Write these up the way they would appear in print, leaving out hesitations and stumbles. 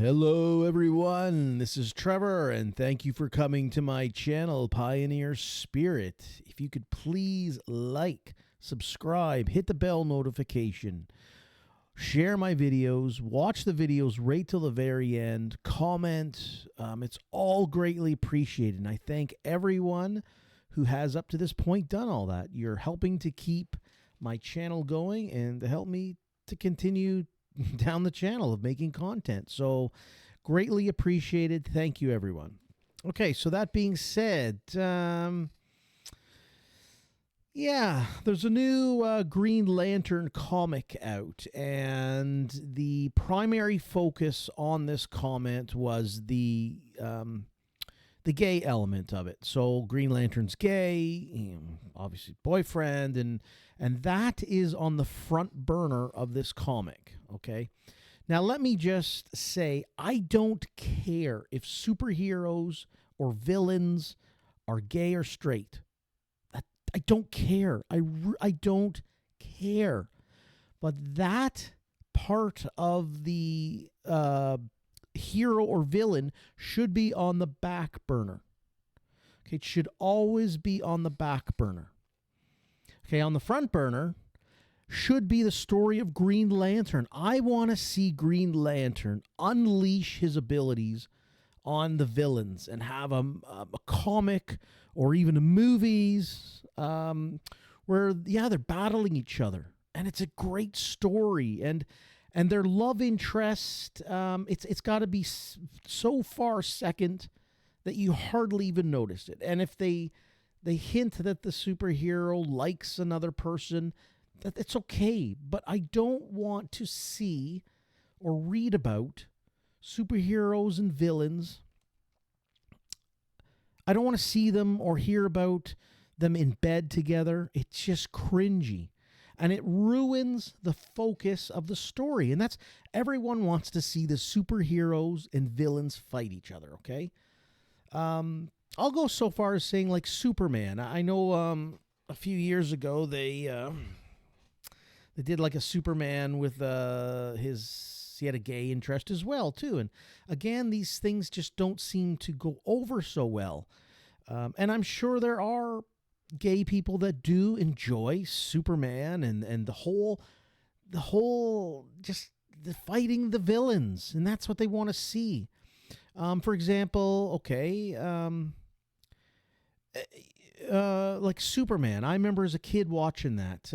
Hello, everyone. This is Trevor, and thank you for coming to my channel, Pioneer Spirit. If you could please like, subscribe, hit the bell notification, share my videos, watch the videos right till the very end, comment. It's all greatly appreciated. And I thank everyone who has up to this point done all that. You're helping to keep my channel going and to help me to continue down the channel of making content. So greatly appreciated. Thank you, everyone. Okay, so that being said, yeah, there's a new Green Lantern comic out, and the primary focus on this comment was the gay element of it. So Green Lantern's gay, obviously boyfriend, and that is on the front burner of this comic. Okay, now let me just say, I don't care if superheroes or villains are gay or straight. I don't care. I don't care. But that part of the hero or villain should be on the back burner. Okay, it should always be on the back burner. Okay, on the front burner should be the story of Green Lantern. I want to see Green Lantern unleash his abilities on the villains and have a comic or even movies where, yeah, they're battling each other. And it's a great story. And their love interest, it's got to be so far second that you hardly even notice it. And if they hint that the superhero likes another person, that it's okay. But I don't want to see or read about superheroes and villains. I don't want to see them or hear about them in bed together. It's just cringy. And it ruins the focus of the story. And that's, everyone wants to see the superheroes and villains fight each other, okay? I'll go so far as saying, like, Superman. I know a few years ago they did like a Superman with he had a gay interest as well, too. And again, these things just don't seem to go over so well. And I'm sure there are gay people that do enjoy Superman and the whole just the fighting the villains, and that's what they want to see. For example, okay, like Superman. I remember as a kid watching that.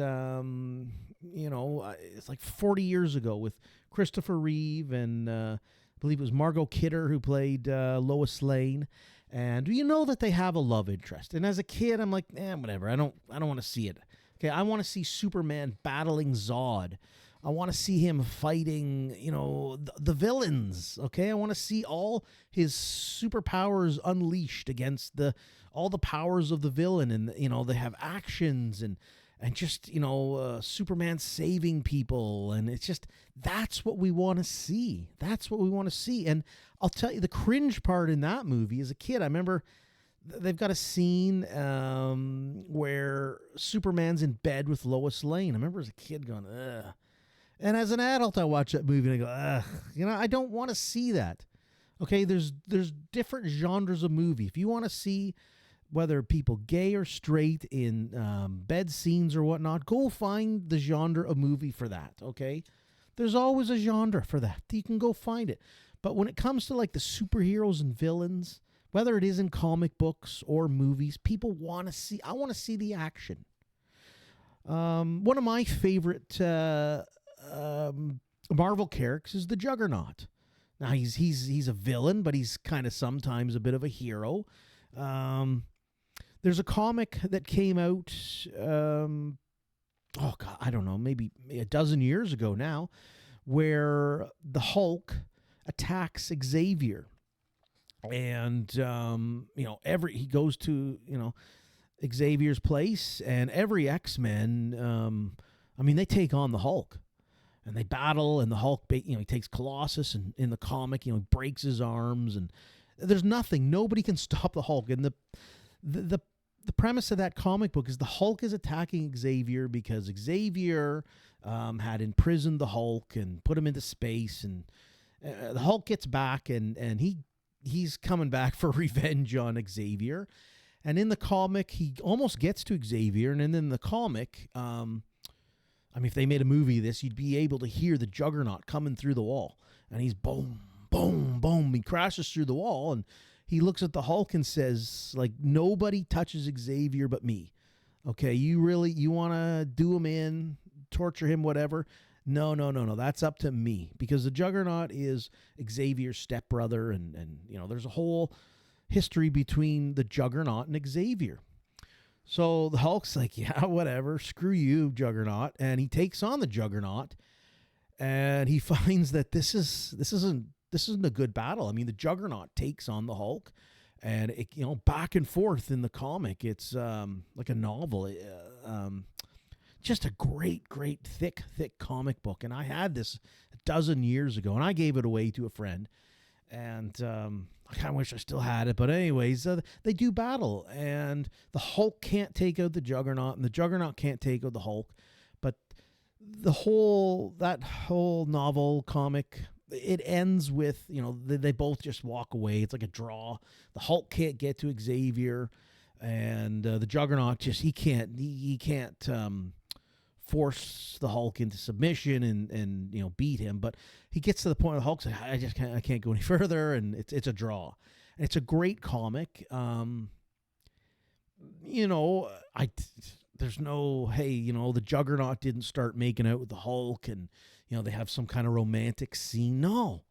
It's like 40 years ago with Christopher Reeve and I believe it was Margot Kidder who played Lois Lane. And you know that they have a love interest. And as a kid, I'm like, whatever. I don't want to see it. Okay, I want to see Superman battling Zod. I want to see him fighting, the villains. Okay, I want to see all his superpowers unleashed against all the powers of the villain, and they have actions and just Superman saving people, and it's just, that's what we want to see. That's what we want to see. And I'll tell you, the cringe part in that movie as a kid, I remember they've got a scene where Superman's in bed with Lois Lane. I remember as a kid going, ugh. And as an adult, I watch that movie and I go, ugh. I don't want to see that. Okay, there's different genres of movie. If you want to see whether people gay or straight in bed scenes or whatnot, go find the genre of movie for that, okay? There's always a genre for that. You can go find it. But when it comes to like the superheroes and villains, whether it is in comic books or movies, people want to see, I want to see the action. One of my favorite Marvel characters is the Juggernaut. Now he's a villain, but he's kind of sometimes a bit of a hero. There's a comic that came out, I don't know, maybe a dozen years ago now, where the Hulk attacks Xavier. And, he goes to, Xavier's place, and every X-Men, they take on the Hulk. And they battle, and the Hulk, he takes Colossus, and in the comic, he breaks his arms, and there's nothing. Nobody can stop the Hulk. And the premise of that comic book is the Hulk is attacking Xavier because Xavier had imprisoned the Hulk and put him into space, and The Hulk gets back, and he's coming back for revenge on Xavier. And in the comic, he almost gets to Xavier. And then in the comic, if they made a movie of this, you'd be able to hear the Juggernaut coming through the wall. And he's boom, boom, boom. He crashes through the wall, and he looks at the Hulk and says, like, nobody touches Xavier but me. Okay, you want to do him in, torture him, whatever? No. That's up to me, because the Juggernaut is Xavier's stepbrother, and there's a whole history between the Juggernaut and Xavier. So the Hulk's like, yeah, whatever, screw you, Juggernaut, and he takes on the Juggernaut, and he finds that this isn't a good battle. I mean, the Juggernaut takes on the Hulk, and it, back and forth in the comic. It's like a novel. Just a great, thick comic book. And I had this a dozen years ago, and I gave it away to a friend. And I kind of wish I still had it. But anyways, they do battle, and the Hulk can't take out the Juggernaut, and the Juggernaut can't take out the Hulk. But that whole novel comic, it ends with, they both just walk away. It's like a draw. The Hulk can't get to Xavier, and the Juggernaut he can't force the Hulk into submission and beat him. But he gets to the point where the Hulk's like, I can't go any further, and it's a draw. And it's a great comic. There's no, hey, the Juggernaut didn't start making out with the Hulk, and they have some kind of romantic scene. No,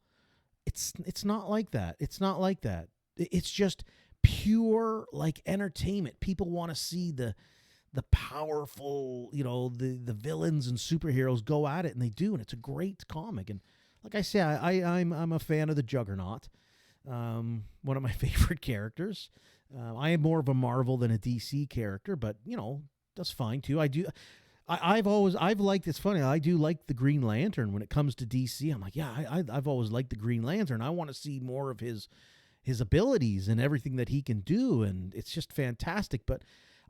it's not like that. It's not like that. It's just pure, like, entertainment. People want to see the powerful, the villains and superheroes go at it, and they do, and it's a great comic. And like I say, I'm a fan of the Juggernaut, one of my favorite characters. I am more of a Marvel than a DC character, but that's fine too. I've liked, it's funny, I do like the Green Lantern when it comes to DC. I'm like, yeah, I've always liked the Green Lantern. I want to see more of his abilities and everything that he can do, and it's just fantastic. But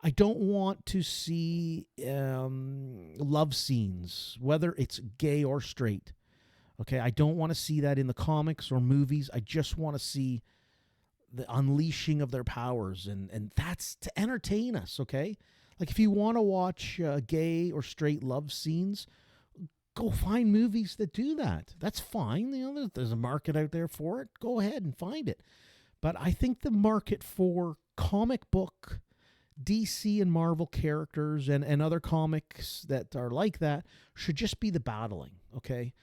I don't want to see love scenes, whether it's gay or straight. Okay, I don't want to see that in the comics or movies. I just want to see the unleashing of their powers, and that's to entertain us, okay? Like, if you want to watch gay or straight love scenes, go find movies that do that. That's fine. There's a market out there for it. Go ahead and find it. But I think the market for comic book DC and Marvel characters and other comics that are like that should just be the battling, okay?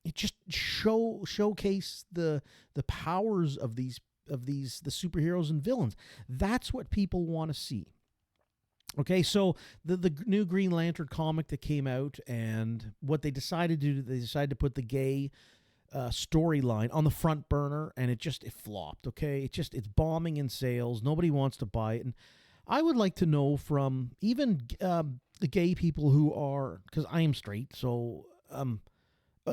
It just showcase the powers of the superheroes and villains. That's what people want to see. Okay, so the new Green Lantern comic that came out, and what they decided to do, they decided to put the gay storyline on the front burner, and it flopped. Okay, it's bombing in sales. Nobody wants to buy it, and I would like to know from even the gay people who are, because I am straight, so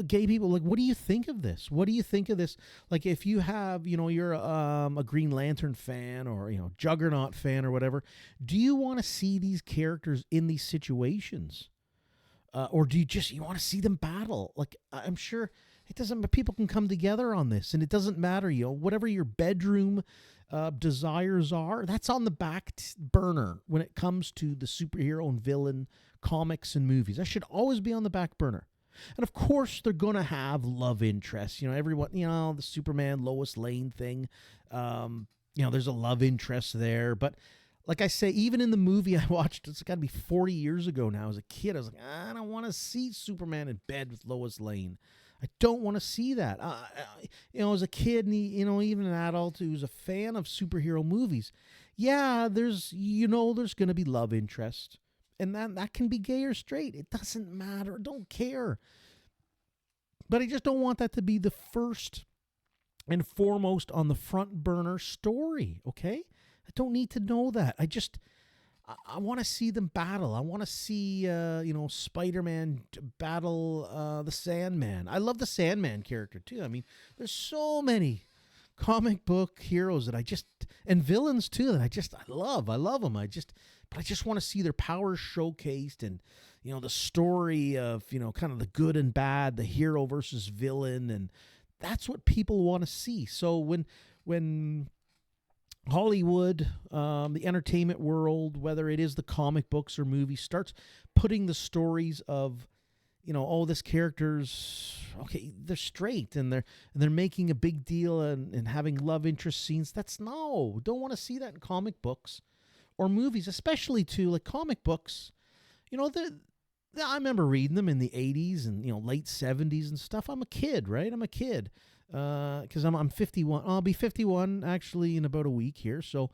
gay people, like, what do you think of this? What do you think of this? Like, if you have, you're a Green Lantern fan, or Juggernaut fan or whatever, do you want to see these characters in these situations, or do you want to see them battle? Like, I'm sure it doesn't. People can come together on this, and it doesn't matter. Whatever your bedroom desires are, that's on the back burner when it comes to the superhero and villain comics and movies. That should always be on the back burner. And of course, they're going to have love interests. Everyone, the Superman Lois Lane thing, there's a love interest there. But like I say, even in the movie I watched, it's got to be 40 years ago now. As a kid, I was like, I don't want to see Superman in bed with Lois Lane. I don't want to see that. As a kid, and even an adult who's a fan of superhero movies, yeah, there's going to be love interest. And that can be gay or straight. It doesn't matter. Don't care. But I just don't want that to be the first and foremost on the front burner story, okay? I don't need to know that. I want to see them battle. I want to see, Spider-Man battle the Sandman. I love the Sandman character, too. I mean, there's so many comic book heroes that and villains, too, that I love. I love them. But I just want to see their powers showcased, and the story of, kind of the good and bad, the hero versus villain, and that's what people want to see. So when Hollywood, the entertainment world, whether it is the comic books or movies, starts putting the stories of, this character's okay, they're straight and they're making a big deal and having love interest scenes. Don't want to see that in comic books or movies, especially too, like comic books. I remember reading them in the 80s and late 70s and stuff. I'm a kid, right? I'm a kid. Because I'm 51. I'll be 51 actually in about a week here. So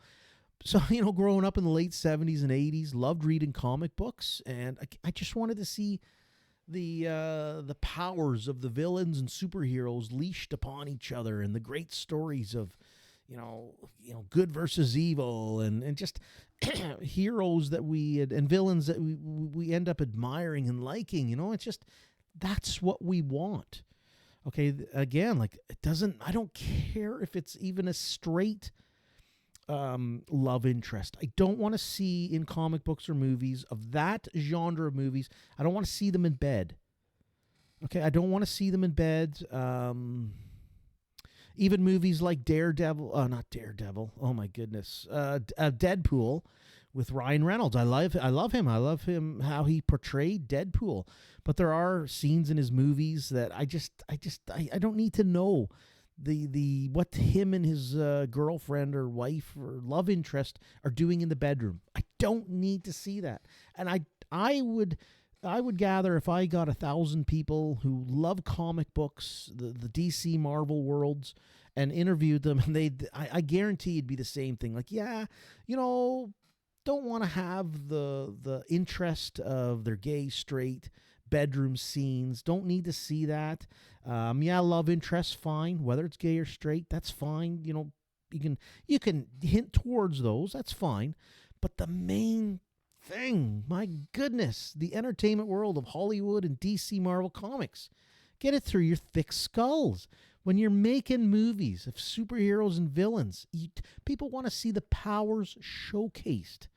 growing up in the late 70s and 80s, loved reading comic books, and I just wanted to see the powers of the villains and superheroes leashed upon each other, and the great stories of good versus evil, and just heroes that and villains that we end up admiring and liking. It's just, that's what we want. Okay, again, like I don't care if it's even a straight love interest. I don't want to see in comic books or movies of that genre of movies. I don't want to see them in bed. Okay, I don't want to see them in bed. Even movies like not Daredevil. Oh my goodness, Deadpool with Ryan Reynolds. I love him. I love him how he portrayed Deadpool. But there are scenes in his movies that I don't need to know the what him and his girlfriend or wife or love interest are doing in the bedroom. I don't need to see that. And I would gather, if I got 1,000 people who love comic books, the DC Marvel worlds, and interviewed them, and I guarantee it'd be the same thing. Like, don't want to have the interest of their gay, straight bedroom scenes. Don't need to see that. Love interest, fine. Whether it's gay or straight, that's fine. You can hint towards those. That's fine. But the main thing, my goodness, the entertainment world of Hollywood and DC Marvel Comics, get it through your thick skulls. When you're making movies of superheroes and villains, people want to see the powers showcased.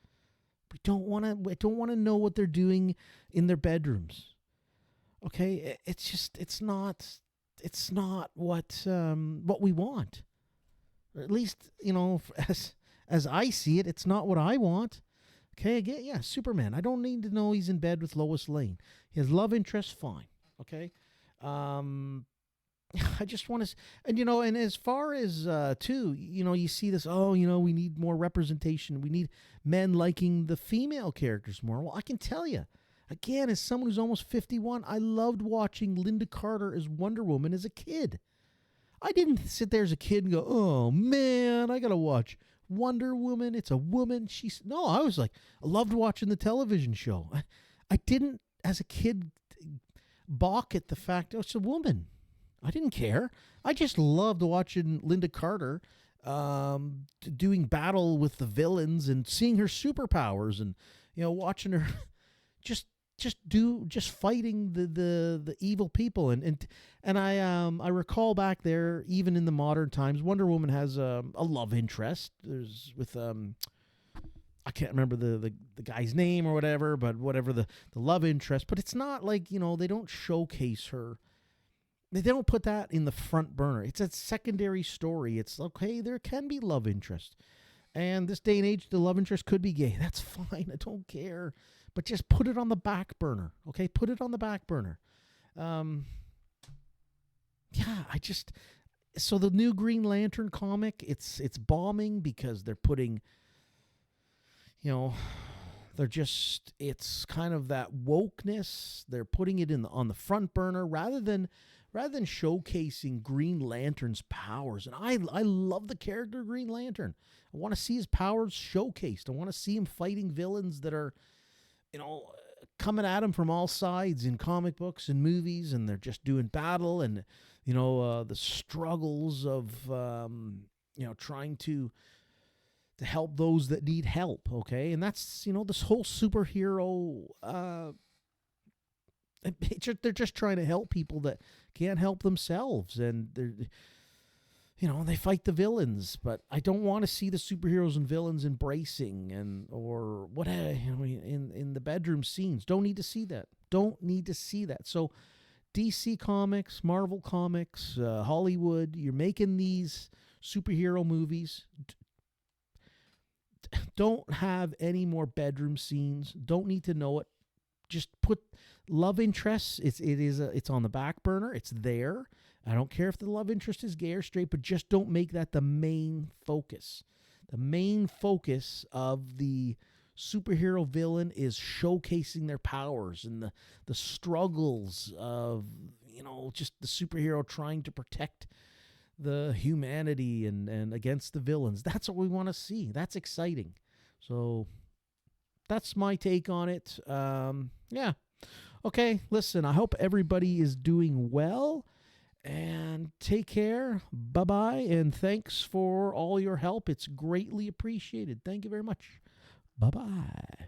We don't want to know what they're doing in their bedrooms. Okay, it's not what we want. Or at least, as I see it, it's not what I want. Okay, again, Superman. I don't need to know he's in bed with Lois Lane. His love interest, fine. Okay, I just want to, and as far as too, you see this. Oh, we need more representation. We need men liking the female characters more. Well, I can tell you, again, as someone who's almost 51, I loved watching Linda Carter as Wonder Woman as a kid. I didn't sit there as a kid and go, oh man, I gotta watch Wonder Woman. It's a woman. No, I was like, I loved watching the television show. I didn't, as a kid, balk at the fact, oh, it's a woman. I didn't care. I just loved watching Linda Carter doing battle with the villains and seeing her superpowers, and watching her just fighting the evil people, and I recall back there, even in the modern times, Wonder Woman has a love interest. There's with I can't remember the guy's name or whatever, but whatever the love interest. But it's not like they don't showcase her. They don't put that in the front burner. It's a secondary story. It's okay, there can be love interest. And this day and age, the love interest could be gay. That's fine. I don't care. But just put it on the back burner. Okay? Put it on the back burner. So the new Green Lantern comic, it's bombing because they're putting, it's kind of that wokeness. They're putting it on the front burner rather than showcasing Green Lantern's powers. And I love the character Green Lantern. I want to see his powers showcased. I want to see him fighting villains that are, coming at him from all sides in comic books and movies, and they're just doing battle, and, the struggles of, trying to help those that need help. Okay. And that's, this whole superhero, they're just trying to help people that can't help themselves. And they're, they fight the villains, but I don't want to see the superheroes and villains embracing or what in the bedroom scenes. Don't need to see that. Don't need to see that. So DC Comics, Marvel Comics, Hollywood, you're making these superhero movies. Don't have any more bedroom scenes. Don't need to know it. Just put love interests. It's on the back burner. It's there. I don't care if the love interest is gay or straight, but just don't make that the main focus. The main focus of the superhero villain is showcasing their powers and the struggles of, just the superhero trying to protect the humanity and against the villains. That's what we want to see. That's exciting. So that's my take on it. Yeah. Okay, listen, I hope everybody is doing well. And take care. Bye-bye. And thanks for all your help. It's greatly appreciated. Thank you very much. Bye-bye.